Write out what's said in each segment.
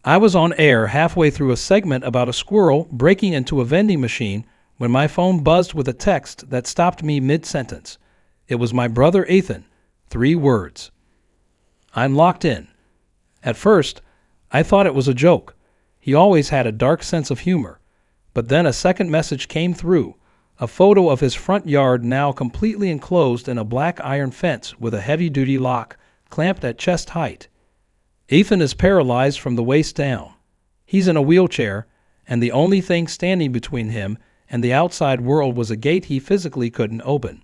I was on air halfway through a segment about a squirrel breaking into a vending machine when my phone buzzed with a text that stopped me mid-sentence. It was my brother Ethan. 3 words. I'm locked in. At first, I thought it was a joke. He always had a dark sense of humor. But then a second message came through, a photo of his front yard now completely enclosed in a black iron fence with a heavy-duty lock clamped at chest height. Ethan is paralyzed from the waist down. He's in a wheelchair, and the only thing standing between him and the outside world was a gate he physically couldn't open.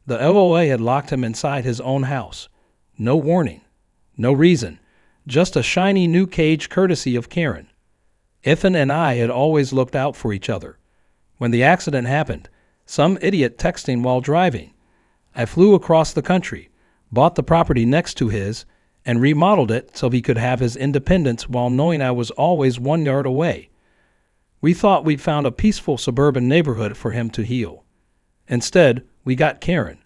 The HOA had locked him inside his own house. No warning. No reason. Just a shiny new cage courtesy of Karen. Ethan and I had always looked out for each other. When the accident happened, some idiot texting while driving, I flew across the country, bought the property next to his, and remodeled it so he could have his independence while knowing I was always 1 yard away. We thought we'd found a peaceful suburban neighborhood for him to heal. Instead, we got Karen.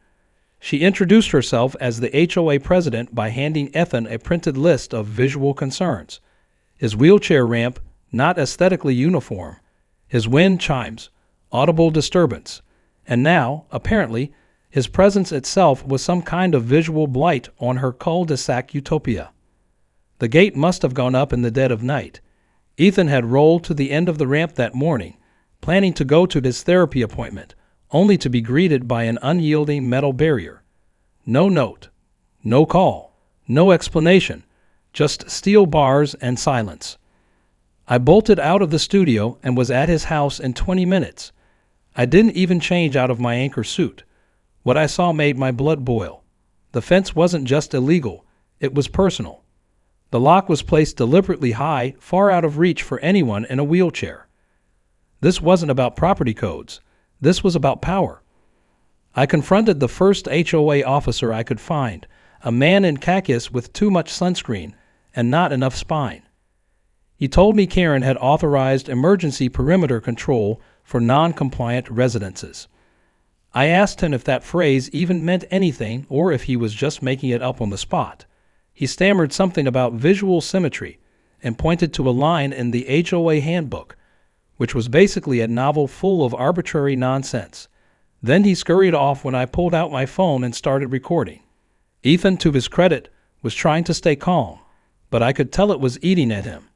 She introduced herself as the HOA president by handing Ethan a printed list of visual concerns. His wheelchair ramp, not aesthetically uniform. His wind chimes, audible disturbance. And now, apparently, his presence itself was some kind of visual blight on her cul-de-sac utopia. The gate must have gone up in the dead of night. Ethan had rolled to the end of the ramp that morning, planning to go to his therapy appointment, only to be greeted by an unyielding metal barrier. No note, no call, no explanation, just steel bars and silence. I bolted out of the studio and was at his house in 20 minutes. I didn't even change out of my anchor suit. What I saw made my blood boil. The fence wasn't just illegal, it was personal. The lock was placed deliberately high, far out of reach for anyone in a wheelchair. This wasn't about property codes. This was about power. I confronted the first HOA officer I could find, a man in khakis with too much sunscreen and not enough spine. He told me Karen had authorized emergency perimeter control for non-compliant residences. I asked him if that phrase even meant anything or if he was just making it up on the spot. He stammered something about visual symmetry and pointed to a line in the HOA handbook, which was basically a novel full of arbitrary nonsense. Then he scurried off when I pulled out my phone and started recording. Ethan, to his credit, was trying to stay calm, but I could tell it was eating at him.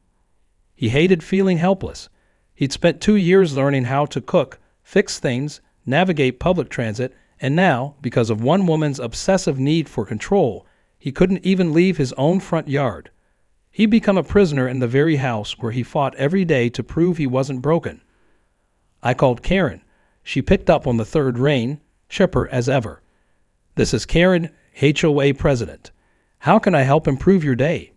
He hated feeling helpless. He'd spent 2 years learning how to cook, fix things, navigate public transit, and now, because of one woman's obsessive need for control, he couldn't even leave his own front yard. He'd become a prisoner in the very house where he fought every day to prove he wasn't broken. I called Karen. She picked up on the third ring, chipper as ever. "This is Karen, HOA president. How can I help improve your day?"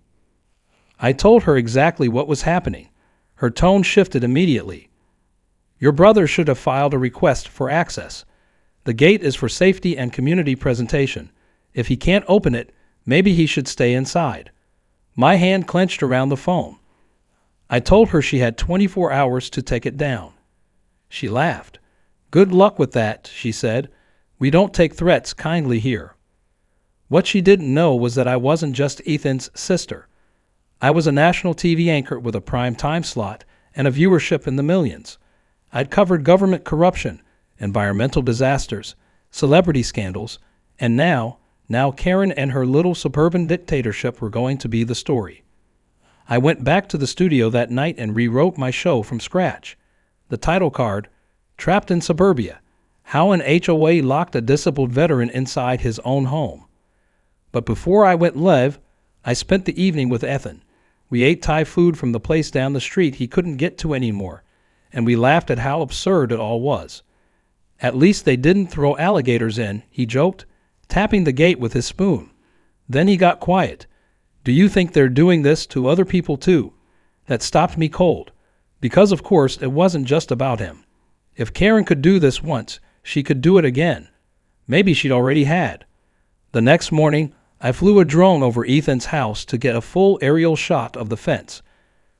I told her exactly what was happening. Her tone shifted immediately. "Your brother should have filed a request for access. The gate is for safety and community presentation. If he can't open it, maybe he should stay inside." My hand clenched around the phone. I told her she had 24 hours to take it down. She laughed. "Good luck with that," she said. "We don't take threats kindly here." What she didn't know was that I wasn't just Ethan's sister. I was a national TV anchor with a prime time slot and a viewership in the millions. I'd covered government corruption, environmental disasters, celebrity scandals, and now Karen and her little suburban dictatorship were going to be the story. I went back to the studio that night and rewrote my show from scratch. The title card, "Trapped in Suburbia: How an HOA Locked a Disabled Veteran Inside His Own Home." But before I went live, I spent the evening with Ethan. We ate Thai food from the place down the street he couldn't get to anymore, and we laughed at how absurd it all was. "At least they didn't throw alligators in," he joked, tapping the gate with his spoon. Then he got quiet. "Do you think they're doing this to other people too?" That stopped me cold, because of course it wasn't just about him. If Karen could do this once, she could do it again. Maybe she'd already had. The next morning, I flew a drone over Ethan's house to get a full aerial shot of the fence.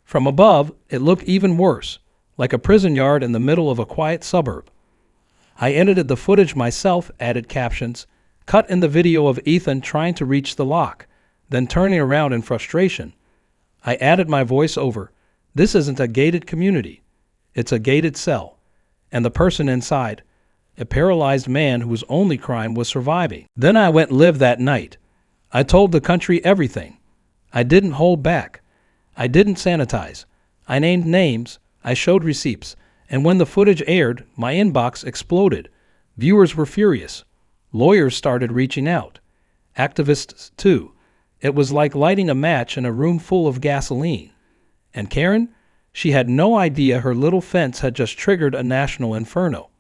From above, it looked even worse, like a prison yard in the middle of a quiet suburb. I edited the footage myself, added captions, cut in the video of Ethan trying to reach the lock, then turning around in frustration. I added my voice over. This isn't a gated community. It's a gated cell. And the person inside, a paralyzed man whose only crime was surviving. Then I went live that night. I told the country everything. I didn't hold back. I didn't sanitize. I named names. I showed receipts. And when the footage aired, my inbox exploded. Viewers were furious. Lawyers started reaching out. Activists, too. It was like lighting a match in a room full of gasoline. And Karen? She had no idea her little fence had just triggered a national inferno.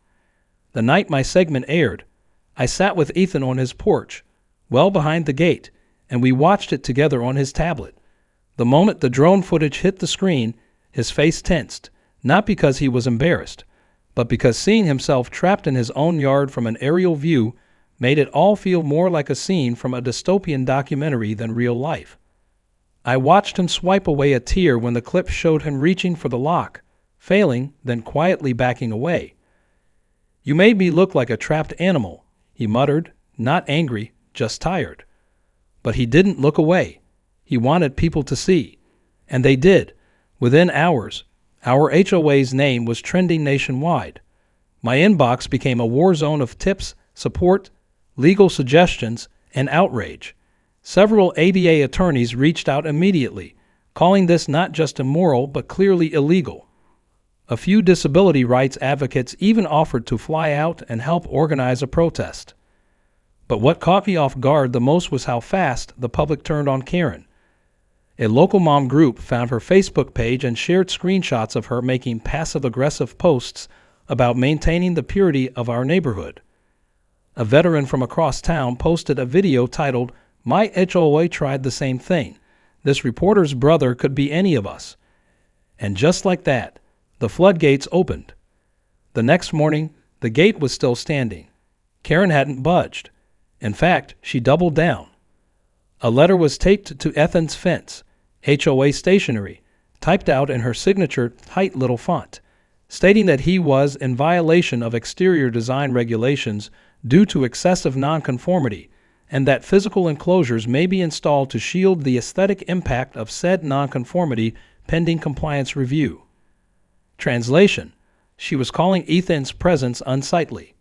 The night my segment aired, I sat with Ethan on his porch, well behind the gate, and we watched it together on his tablet. The moment the drone footage hit the screen, his face tensed, not because he was embarrassed, but because seeing himself trapped in his own yard from an aerial view made it all feel more like a scene from a dystopian documentary than real life. I watched him swipe away a tear when the clip showed him reaching for the lock, failing, then quietly backing away. "You made me look like a trapped animal," he muttered, not angry, just tired. But he didn't look away. He wanted people to see. And they did. Within hours, our HOA's name was trending nationwide. My inbox became a war zone of tips, support, legal suggestions, and outrage. Several ADA attorneys reached out immediately, calling this not just immoral but clearly illegal. A few disability rights advocates even offered to fly out and help organize a protest. But what caught me off guard the most was how fast the public turned on Karen. A local mom group found her Facebook page and shared screenshots of her making passive-aggressive posts about maintaining the purity of our neighborhood. A veteran from across town posted a video titled, "My HOA tried the same thing. This reporter's brother could be any of us." And just like that, the floodgates opened. The next morning, the gate was still standing. Karen hadn't budged. In fact, she doubled down. A letter was taped to Ethan's fence, HOA stationery, typed out in her signature tight little font, stating that he was in violation of exterior design regulations due to excessive nonconformity, and that physical enclosures may be installed to shield the aesthetic impact of said nonconformity pending compliance review. Translation: she was calling Ethan's presence unsightly.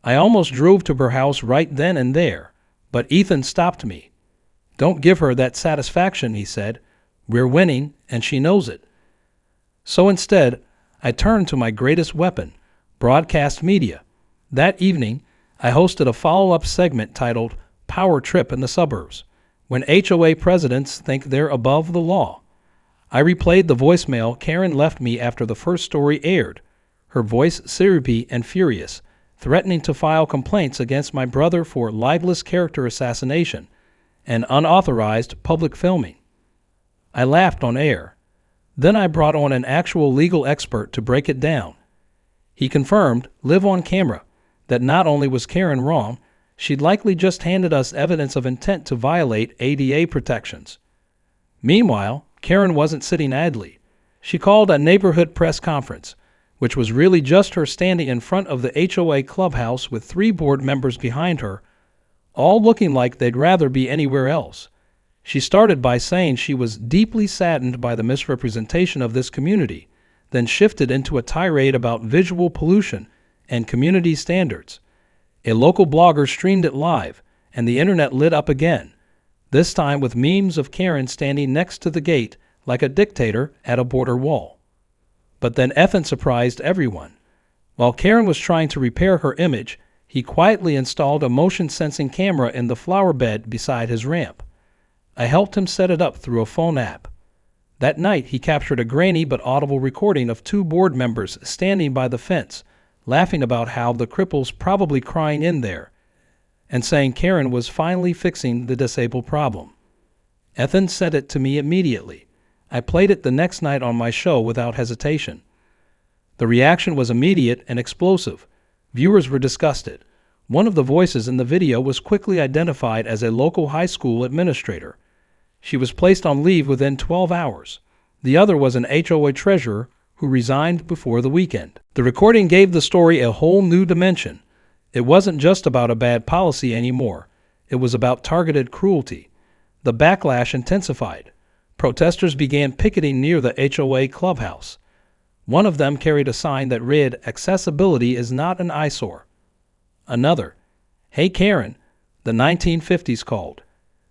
I almost drove to her house right then and there, but Ethan stopped me. "Don't give her that satisfaction," he said. "We're winning, and she knows it." So instead, I turned to my greatest weapon, broadcast media. That evening, I hosted a follow-up segment titled "Power Trip in the Suburbs," when HOA presidents think they're above the law. I replayed the voicemail Karen left me after the first story aired, her voice syrupy and furious, threatening to file complaints against my brother for libelous character assassination and unauthorized public filming. I laughed on air. Then I brought on an actual legal expert to break it down. He confirmed, live on camera, that not only was Karen wrong, she'd likely just handed us evidence of intent to violate ADA protections. Meanwhile, Karen wasn't sitting idly. She called a neighborhood press conference, which was really just her standing in front of the HOA clubhouse with 3 board members behind her, all looking like they'd rather be anywhere else. She started by saying she was deeply saddened by the misrepresentation of this community, then shifted into a tirade about visual pollution and community standards. A local blogger streamed it live, and the internet lit up again, this time with memes of Karen standing next to the gate like a dictator at a border wall. But then Ethan surprised everyone. While Karen was trying to repair her image, he quietly installed a motion-sensing camera in the flower bed beside his ramp. I helped him set it up through a phone app. That night, he captured a grainy but audible recording of 2 board members standing by the fence, laughing about how the cripple's probably crying in there, and saying Karen was finally fixing the disabled problem. Ethan sent it to me immediately. I played it the next night on my show without hesitation. The reaction was immediate and explosive. Viewers were disgusted. One of the voices in the video was quickly identified as a local high school administrator. She was placed on leave within 12 hours. The other was an HOA treasurer who resigned before the weekend. The recording gave the story a whole new dimension. It wasn't just about a bad policy anymore. It was about targeted cruelty. The backlash intensified. protesters began picketing near the HOA clubhouse. One of them carried a sign that read, "Accessibility is not an eyesore." Another, "Hey Karen, the 1950s called.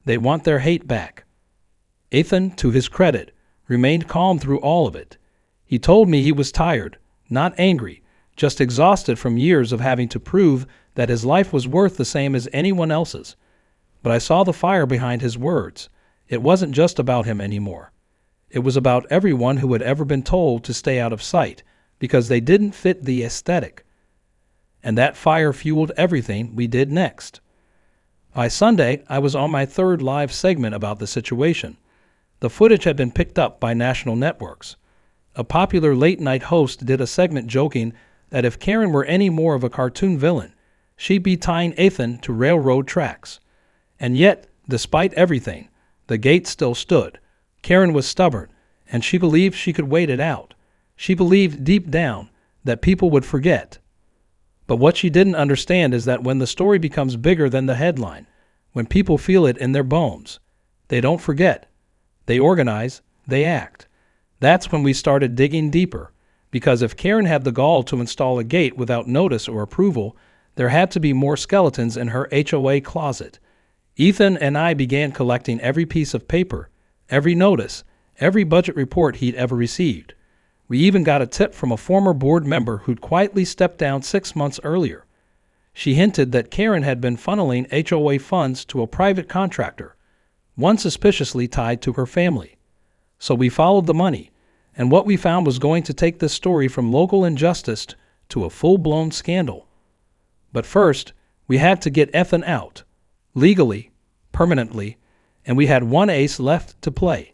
They want their hate back." Ethan, to his credit, remained calm through all of it. He told me he was tired, not angry, just exhausted from years of having to prove that his life was worth the same as anyone else's. But I saw the fire behind his words. It wasn't just about him anymore. It was about everyone who had ever been told to stay out of sight because they didn't fit the aesthetic. And that fire fueled everything we did next. By Sunday, I was on my third live segment about the situation. The footage had been picked up by national networks. A popular late-night host did a segment joking that if Karen were any more of a cartoon villain, she'd be tying Ethan to railroad tracks. And yet, despite everything, the gate still stood. Karen was stubborn, and she believed she could wait it out. She believed deep down that people would forget. But what she didn't understand is that when the story becomes bigger than the headline, when people feel it in their bones, they don't forget. They organize, they act. That's when we started digging deeper, because if Karen had the gall to install a gate without notice or approval, there had to be more skeletons in her HOA closet. Ethan and I began collecting every piece of paper, every notice, every budget report he'd ever received. We even got a tip from a former board member who'd quietly stepped down 6 months earlier. She hinted that Karen had been funneling HOA funds to a private contractor, one suspiciously tied to her family. So we followed the money, and what we found was going to take this story from local injustice to a full-blown scandal. But first, we had to get Ethan out, legally, permanently, and we had one ace left to play.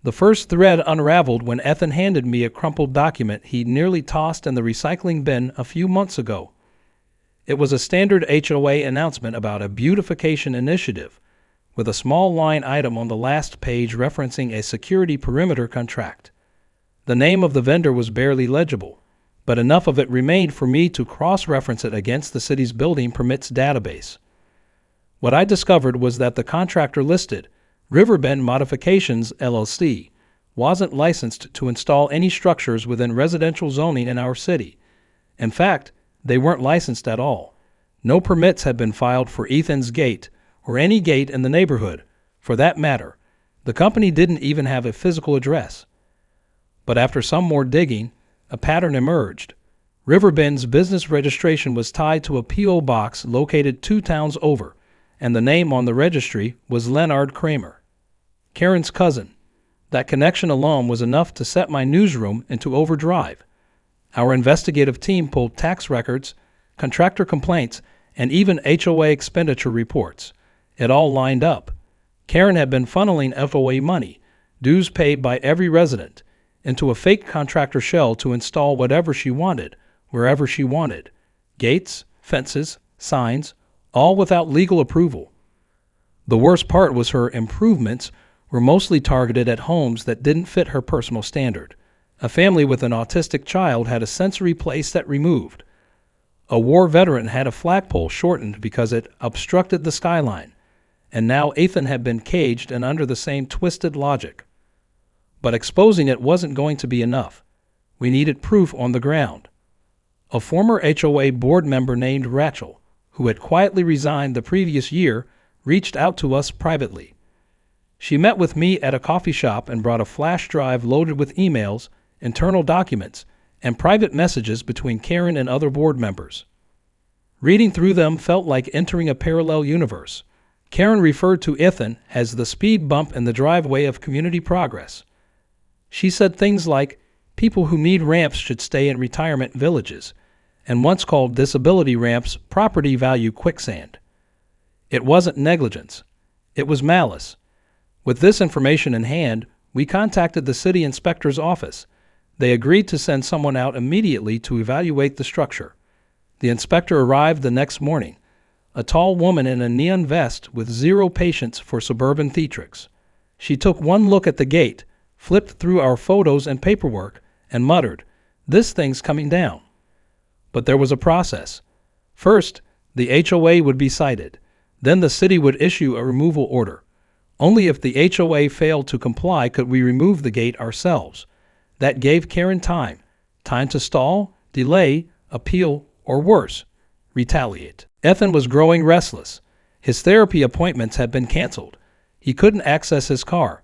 The first thread unraveled when Ethan handed me a crumpled document he'd nearly tossed in the recycling bin a few months ago. It was a standard HOA announcement about a beautification initiative, with a small line item on the last page referencing a security perimeter contract. The name of the vendor was barely legible, but enough of it remained for me to cross-reference it against the city's building permits database. What I discovered was that the contractor listed, Riverbend Modifications, LLC, wasn't licensed to install any structures within residential zoning in our city. In fact, they weren't licensed at all. No permits had been filed for Ethan's gate, or any gate in the neighborhood. For that matter, the company didn't even have a physical address. But after some more digging, a pattern emerged. Riverbend's business registration was tied to a P.O. box located 2 towns over, and the name on the registry was Leonard Kramer, Karen's cousin. That connection alone was enough to set my newsroom into overdrive. Our investigative team pulled tax records, contractor complaints, and even HOA expenditure reports. It all lined up. Karen had been funneling FOA money, dues paid by every resident, into a fake contractor shell to install whatever she wanted, wherever she wanted. Gates, fences, signs, all without legal approval. The worst part was her improvements were mostly targeted at homes that didn't fit her personal standard. A family with an autistic child had a sensory playset removed. A war veteran had a flagpole shortened because it obstructed the skyline. And now Ethan had been caged and under the same twisted logic. But exposing it wasn't going to be enough. We needed proof on the ground. A former HOA board member named Rachel, who had quietly resigned the previous year, reached out to us privately. She met with me at a coffee shop and brought a flash drive loaded with emails, internal documents, and private messages between Karen and other board members. Reading through them felt like entering a parallel universe. Karen referred to Ethan as the speed bump in the driveway of community progress. She said things like, people who need ramps should stay in retirement villages, and once called disability ramps property value quicksand. It wasn't negligence. It was malice. With this information in hand, we contacted the city inspector's office. They agreed to send someone out immediately to evaluate the structure. The inspector arrived the next morning, a tall woman in a neon vest with zero patience for suburban theatrics. She took one look at the gate, flipped through our photos and paperwork, and muttered, "This thing's coming down." But there was a process. First, the HOA would be cited. Then the city would issue a removal order. Only if the HOA failed to comply could we remove the gate ourselves. That gave Karen time to stall, delay, appeal, or worse, retaliate. Ethan was growing restless. His therapy appointments had been canceled. He couldn't access his car.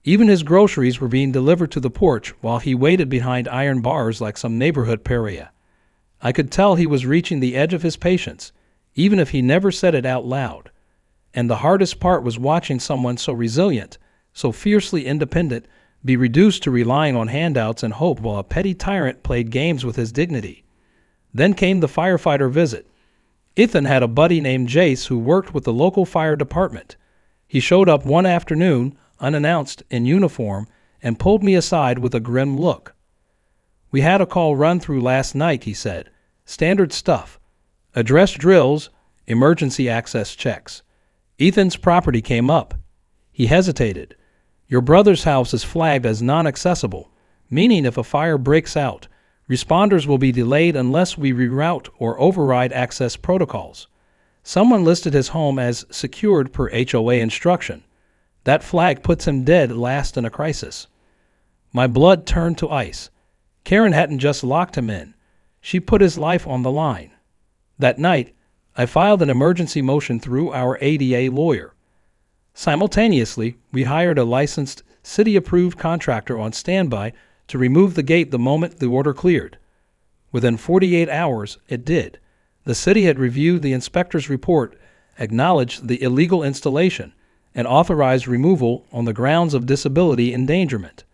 Even his groceries were being delivered to the porch while he waited behind iron bars like some neighborhood pariah. I could tell he was reaching the edge of his patience, even if he never said it out loud. And the hardest part was watching someone so resilient, so fiercely independent, be reduced to relying on handouts and hope while a petty tyrant played games with his dignity. Then came the firefighter visit. Ethan had a buddy named Jace who worked with the local fire department. He showed up one afternoon, unannounced, in uniform, and pulled me aside with a grim look. "We had a call run through last night," he said. "Standard stuff. Address drills, emergency access checks. Ethan's property came up." He hesitated. "Your brother's house is flagged as non-accessible, meaning if a fire breaks out, responders will be delayed unless we reroute or override access protocols. Someone listed his home as secured per HOA instruction. That flag puts him dead last in a crisis." My blood turned to ice. Karen hadn't just locked him in. She put his life on the line. That night, I filed an emergency motion through our ADA lawyer. Simultaneously, we hired a licensed, city-approved contractor on standby to remove the gate the moment the order cleared. Within 48 hours, it did. The city had reviewed the inspector's report, acknowledged the illegal installation, and authorized removal on the grounds of disability endangerment.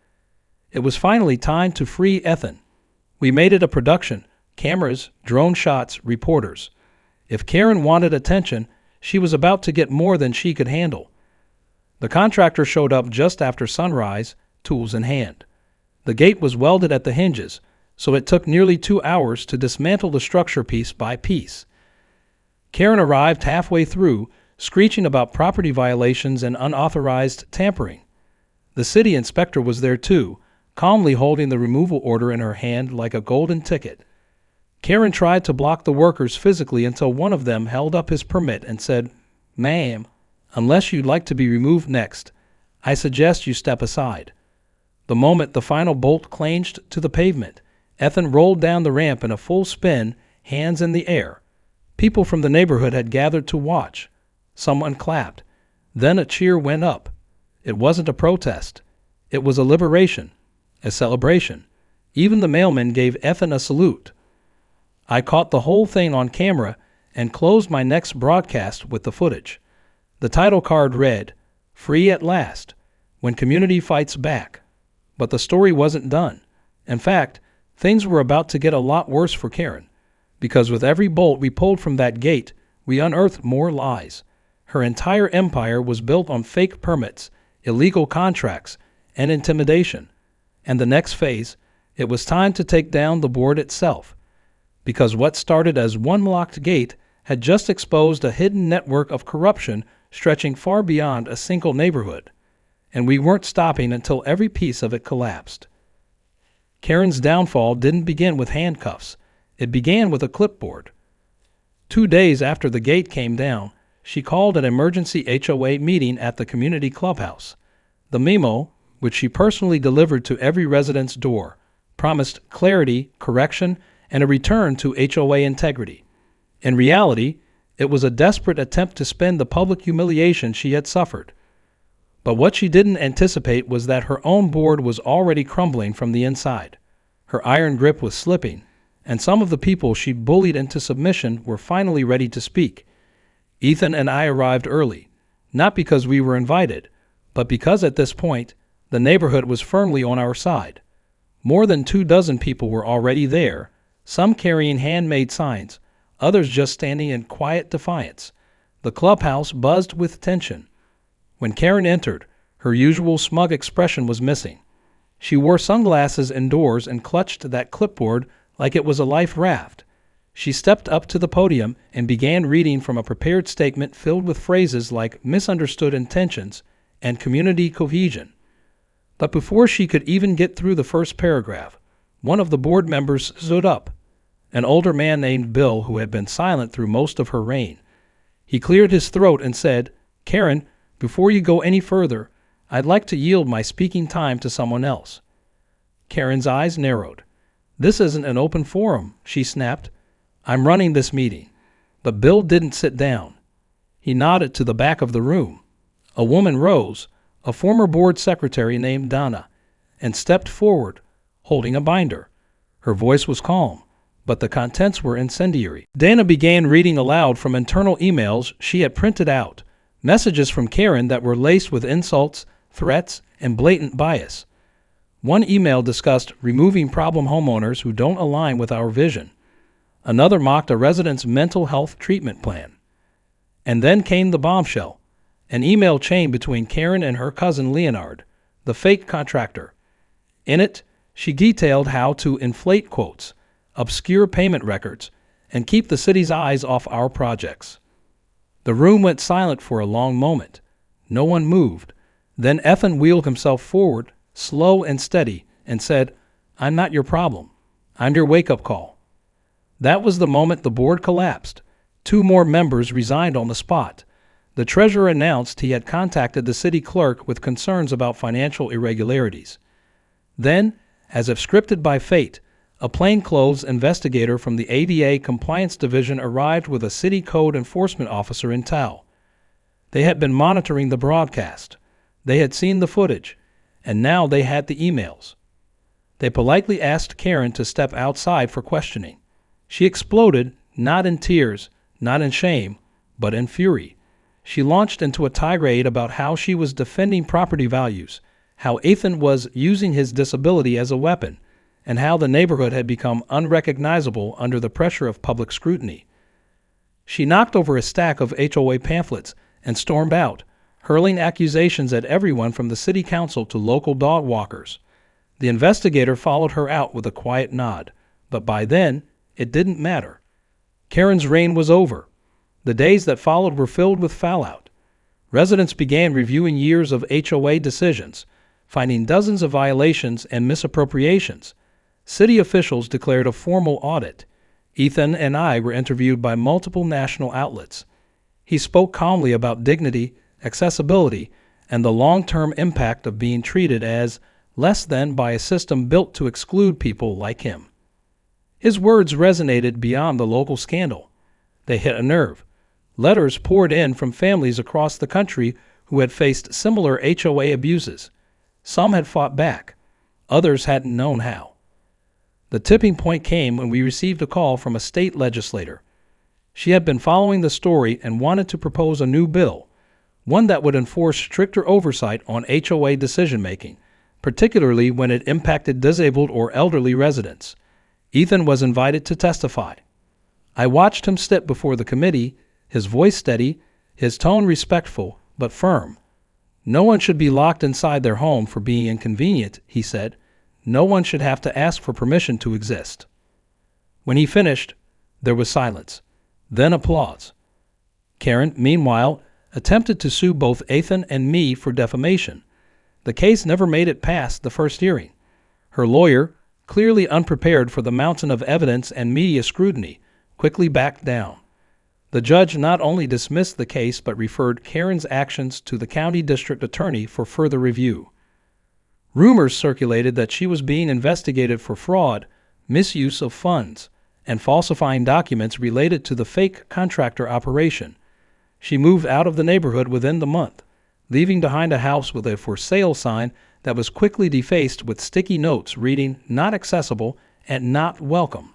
It was finally time to free Ethan. We made it a production: cameras, drone shots, reporters. If Karen wanted attention, she was about to get more than she could handle. The contractor showed up just after sunrise, tools in hand. The gate was welded at the hinges, so it took nearly 2 hours to dismantle the structure piece by piece. Karen arrived halfway through, screeching about property violations and unauthorized tampering. The city inspector was there too, calmly holding the removal order in her hand like a golden ticket. Karen tried to block the workers physically until one of them held up his permit and said, "Ma'am, unless you'd like to be removed next, I suggest you step aside." The moment the final bolt clanged to the pavement, Ethan rolled down the ramp in a full spin, hands in the air. People from the neighborhood had gathered to watch. Someone clapped. Then a cheer went up. It wasn't a protest. It was a liberation, a celebration. Even the mailman gave Ethan a salute. I caught the whole thing on camera and closed my next broadcast with the footage. The title card read, "Free at Last, When Community Fights Back." But the story wasn't done. In fact, things were about to get a lot worse for Karen, because with every bolt we pulled from that gate, we unearthed more lies. Her entire empire was built on fake permits, illegal contracts, and intimidation. And the next phase, it was time to take down the board itself. Because what started as one locked gate had just exposed a hidden network of corruption stretching far beyond a single neighborhood. And we weren't stopping until every piece of it collapsed. Karen's downfall didn't begin with handcuffs. It began with a clipboard. 2 days after the gate came down, she called an emergency HOA meeting at the community clubhouse. The memo, which she personally delivered to every resident's door, promised clarity, correction, and a return to HOA integrity. In reality, it was a desperate attempt to spend the public humiliation she had suffered. But what she didn't anticipate was that her own board was already crumbling from the inside. Her iron grip was slipping, and some of the people she bullied into submission were finally ready to speak. Ethan and I arrived early, not because we were invited, but because at this point, the neighborhood was firmly on our side. More than 24 people were already there, some carrying handmade signs, others just standing in quiet defiance. The clubhouse buzzed with tension. When Karen entered, her usual smug expression was missing. She wore sunglasses indoors and clutched that clipboard like it was a life raft. She stepped up to the podium and began reading from a prepared statement filled with phrases like misunderstood intentions and community cohesion. But before she could even get through the first paragraph, one of the board members stood up, an older man named Bill who had been silent through most of her reign. He cleared his throat and said, "Karen, Before you go any further, I'd like to yield my speaking time to someone else." Karen's eyes narrowed. "This isn't an open forum," she snapped. "I'm running this meeting." But Bill didn't sit down. He nodded to the back of the room. A woman rose, a former board secretary named Donna, and stepped forward, holding a binder. Her voice was calm, but the contents were incendiary. Dana began reading aloud from internal emails she had printed out, messages from Karen that were laced with insults, threats, and blatant bias. One email discussed removing problem homeowners who don't align with our vision. Another mocked a resident's mental health treatment plan. And then came the bombshell, an email chain between Karen and her cousin Leonard, the fake contractor. In it, she detailed how to inflate quotes, obscure payment records, and keep the city's eyes off our projects. The room went silent for a long moment. No one moved. Then Ethan wheeled himself forward, slow and steady, and said, "I'm not your problem. I'm your wake-up call." That was the moment the board collapsed. 2 more members resigned on the spot. The treasurer announced he had contacted the city clerk with concerns about financial irregularities. Then, as if scripted by fate, a plainclothes investigator from the ADA Compliance Division arrived with a city code enforcement officer in tow. They had been monitoring the broadcast. They had seen the footage, and now they had the emails. They politely asked Karen to step outside for questioning. She exploded, not in tears, not in shame, but in fury. She launched into a tirade about how she was defending property values, how Ethan was using his disability as a weapon, and how the neighborhood had become unrecognizable under the pressure of public scrutiny. She knocked over a stack of HOA pamphlets and stormed out, hurling accusations at everyone from the city council to local dog walkers. The investigator followed her out with a quiet nod, but by then, it didn't matter. Karen's reign was over. The days that followed were filled with fallout. Residents began reviewing years of HOA decisions, finding dozens of violations and misappropriations. City officials declared a formal audit. Ethan and I were interviewed by multiple national outlets. He spoke calmly about dignity, accessibility, and the long-term impact of being treated as less than by a system built to exclude people like him. His words resonated beyond the local scandal. They hit a nerve. Letters poured in from families across the country who had faced similar HOA abuses. Some had fought back. Others hadn't known how. The tipping point came when we received a call from a state legislator. She had been following the story and wanted to propose a new bill, one that would enforce stricter oversight on HOA decision-making, particularly when it impacted disabled or elderly residents. Ethan was invited to testify. I watched him step before the committee, his voice steady, his tone respectful but firm. "No one should be locked inside their home for being inconvenient," he said. "No one should have to ask for permission to exist." When he finished, there was silence, then applause. Karen, meanwhile, attempted to sue both Ethan and me for defamation. The case never made it past the first hearing. Her lawyer, clearly unprepared for the mountain of evidence and media scrutiny, quickly backed down. The judge not only dismissed the case but referred Karen's actions to the county district attorney for further review. Rumors circulated that she was being investigated for fraud, misuse of funds, and falsifying documents related to the fake contractor operation. She moved out of the neighborhood within the month, leaving behind a house with a for sale sign that was quickly defaced with sticky notes reading "not accessible" and "not welcome."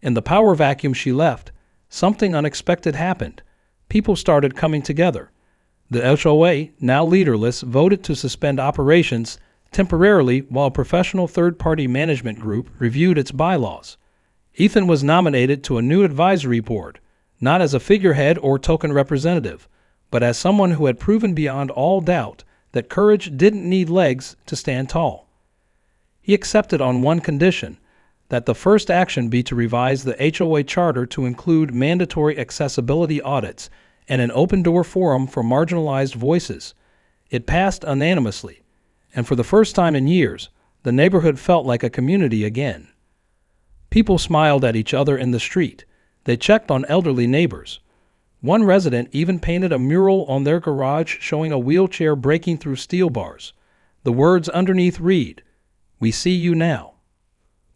In the power vacuum she left, something unexpected happened. People started coming together. The HOA, now leaderless, voted to suspend operations temporarily while a professional third-party management group reviewed its bylaws. Ethan was nominated to a new advisory board, not as a figurehead or token representative, but as someone who had proven beyond all doubt that courage didn't need legs to stand tall. He accepted on one condition, that the first action be to revise the HOA charter to include mandatory accessibility audits and an open-door forum for marginalized voices. It passed unanimously, and for the first time in years, the neighborhood felt like a community again. People smiled at each other in the street. They checked on elderly neighbors. One resident even painted a mural on their garage showing a wheelchair breaking through steel bars. The words underneath read, "We see you now."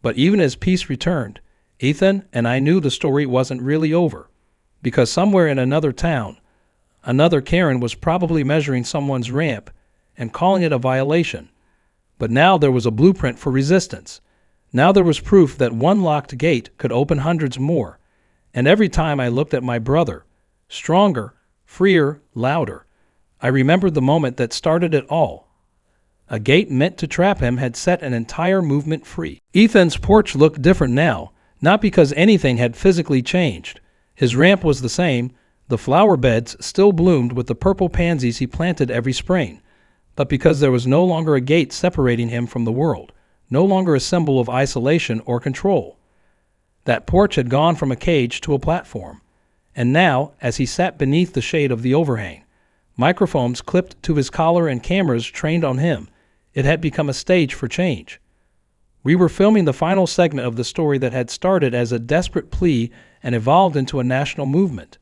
But even as peace returned, Ethan and I knew the story wasn't really over, because somewhere in another town, another Karen was probably measuring someone's ramp and calling it a violation. But now there was a blueprint for resistance. Now there was proof that one locked gate could open hundreds more. And every time I looked at my brother, stronger, freer, louder, I remembered the moment that started it all. A gate meant to trap him had set an entire movement free. Ethan's porch looked different now, not because anything had physically changed. His ramp was the same, the flower beds still bloomed with the purple pansies he planted every spring, but because there was no longer a gate separating him from the world, no longer a symbol of isolation or control. That porch had gone from a cage to a platform, and now, as he sat beneath the shade of the overhang, microphones clipped to his collar and cameras trained on him, it had become a stage for change. We were filming the final segment of the story that had started as a desperate plea and evolved into a national movement.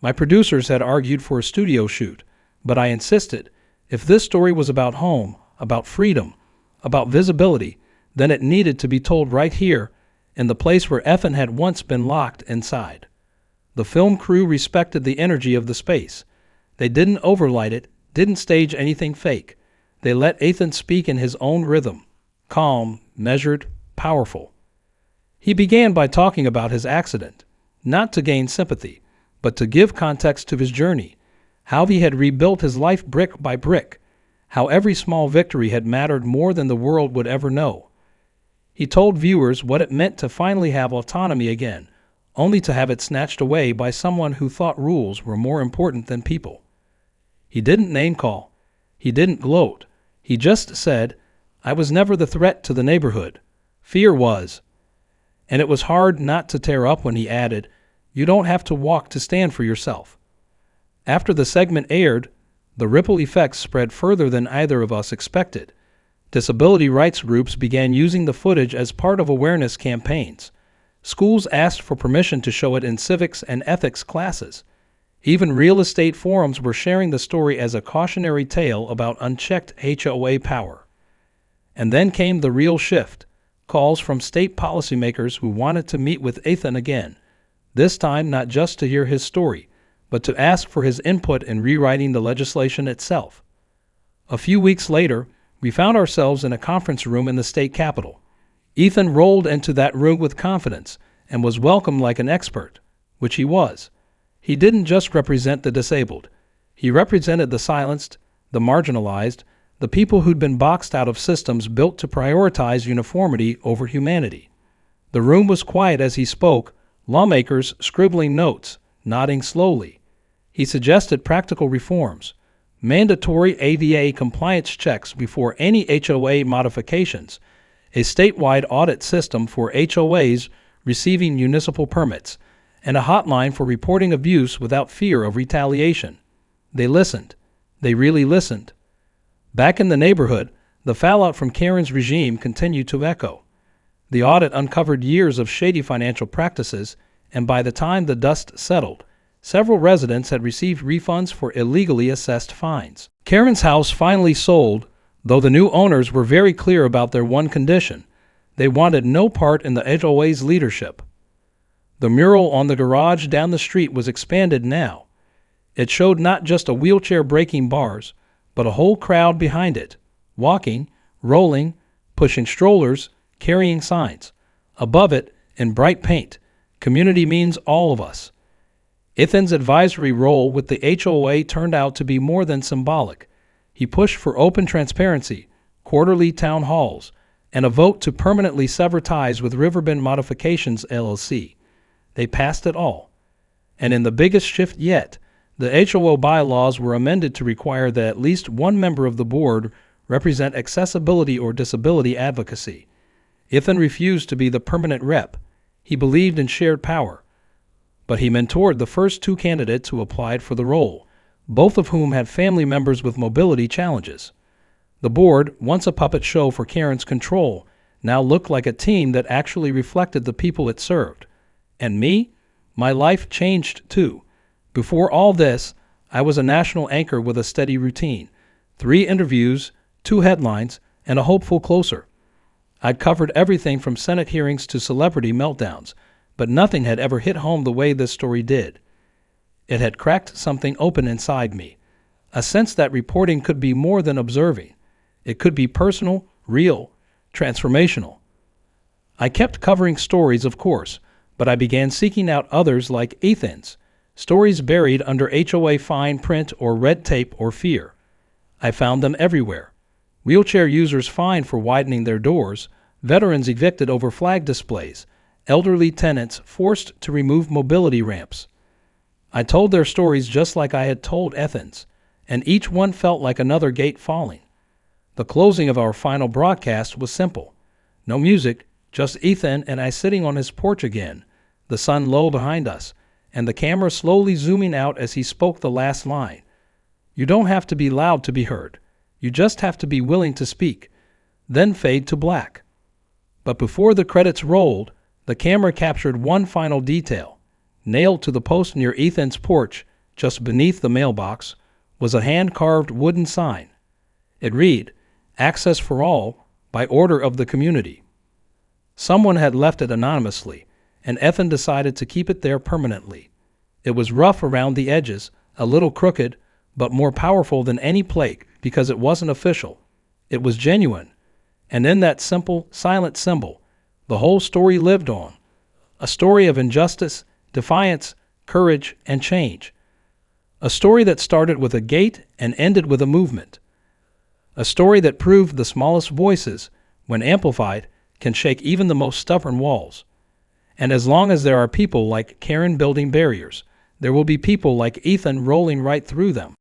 My producers had argued for a studio shoot, but I insisted, if this story was about home, about freedom, about visibility, then it needed to be told right here, in the place where Ethan had once been locked inside. The film crew respected the energy of the space. They didn't overlight it, didn't stage anything fake. They let Ethan speak in his own rhythm, calm, measured, powerful. He began by talking about his accident, not to gain sympathy, but to give context to his journey, how he had rebuilt his life brick by brick, how every small victory had mattered more than the world would ever know. He told viewers what it meant to finally have autonomy again, only to have it snatched away by someone who thought rules were more important than people. He didn't name-call. He didn't gloat. He just said, "I was never the threat to the neighborhood. Fear was." And it was hard not to tear up when he added, "You don't have to walk to stand for yourself." After the segment aired, the ripple effects spread further than either of us expected. Disability rights groups began using the footage as part of awareness campaigns. Schools asked for permission to show it in civics and ethics classes. Even real estate forums were sharing the story as a cautionary tale about unchecked HOA power. And then came the real shift, calls from state policymakers who wanted to meet with Ethan again, this time not just to hear his story, but to ask for his input in rewriting the legislation itself. A few weeks later, we found ourselves in a conference room in the state capitol. Ethan rolled into that room with confidence and was welcomed like an expert, which he was. He didn't just represent the disabled. He represented the silenced, the marginalized, the people who'd been boxed out of systems built to prioritize uniformity over humanity. The room was quiet as he spoke, lawmakers scribbling notes, nodding slowly. He suggested practical reforms, mandatory ADA compliance checks before any HOA modifications, a statewide audit system for HOAs receiving municipal permits, and a hotline for reporting abuse without fear of retaliation. They listened. They really listened. Back in the neighborhood, the fallout from Karen's regime continued to echo. The audit uncovered years of shady financial practices, and by the time the dust settled, several residents had received refunds for illegally assessed fines. Karen's house finally sold, though the new owners were very clear about their one condition. They wanted no part in the HOA's leadership. The mural on the garage down the street was expanded now. It showed not just a wheelchair breaking bars, but a whole crowd behind it, walking, rolling, pushing strollers, carrying signs. Above it, in bright paint, "Community means all of us." Ethan's advisory role with the HOA turned out to be more than symbolic. He pushed for open transparency, quarterly town halls, and a vote to permanently sever ties with Riverbend Modifications LLC. They passed it all. And in the biggest shift yet, the HOA bylaws were amended to require that at least one member of the board represent accessibility or disability advocacy. Ethan refused to be the permanent rep. He believed in shared power. But he mentored the first two candidates who applied for the role, both of whom had family members with mobility challenges. The board, once a puppet show for Karen's control, now looked like a team that actually reflected the people it served. And me? My life changed too. Before all this, I was a national anchor with a steady routine. 3 interviews, 2 headlines, and a hopeful closer. I'd covered everything from Senate hearings to celebrity meltdowns, but nothing had ever hit home the way this story did. It had cracked something open inside me, a sense that reporting could be more than observing. It could be personal, real, transformational. I kept covering stories, of course, but I began seeking out others like Ethan's, stories buried under HOA fine print or red tape or fear. I found them everywhere. Wheelchair users fined for widening their doors, veterans evicted over flag displays, elderly tenants forced to remove mobility ramps. I told their stories just like I had told Ethan's, and each one felt like another gate falling. The closing of our final broadcast was simple. No music, just Ethan and I sitting on his porch again, the sun low behind us, and the camera slowly zooming out as he spoke the last line. You don't have to be loud to be heard. You just have to be willing to speak. Then fade to black. But before the credits rolled, the camera captured one final detail. Nailed to the post near Ethan's porch, just beneath the mailbox, was a hand-carved wooden sign. It read, "Access for all, by order of the community." Someone had left it anonymously, and Ethan decided to keep it there permanently. It was rough around the edges, a little crooked, but more powerful than any plaque because it wasn't official. It was genuine. And in that simple, silent symbol, the whole story lived on. A story of injustice, defiance, courage, and change. A story that started with a gate and ended with a movement. A story that proved the smallest voices, when amplified, can shake even the most stubborn walls. And as long as there are people like Karen building barriers, there will be people like Ethan rolling right through them.